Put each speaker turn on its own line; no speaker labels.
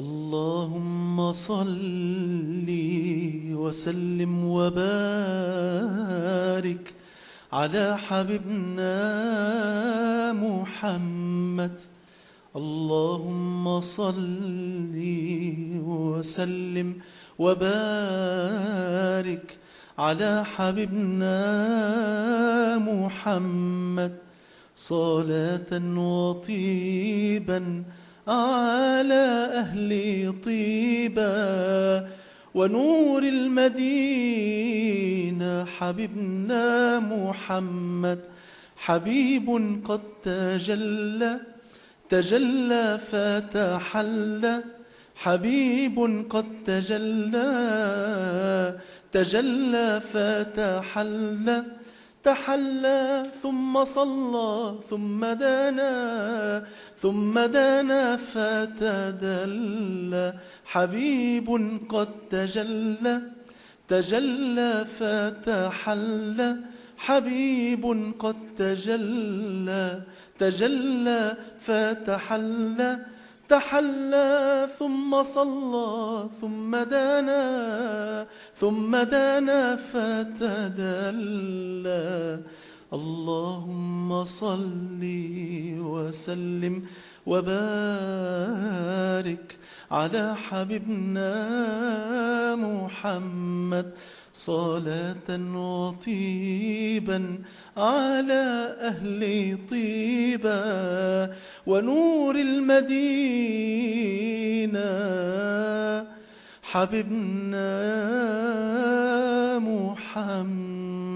اللهم صل وسلم وبارك على حبيبنا محمد. اللهم صل وسلم وبارك على حبيبنا محمد، صلاة وطيبا على أهل طيبة ونور المدينة. حبيبنا محمد حبيب قد تجلى فتحلى، حبيب قد تجلى فتحلى، تحلى ثم صلى ثم دنا فتدلى. حبيب قد تجلى فتحلى، حبيب قد تجلى فتحلى، تحلى ثم صلى ثم دنا فتدلى. اللهم صل وسلم وبارك على حبيبنا محمد، صلاة وطيبا على أهل طيبة ونور المدينة. حبيبنا محمد.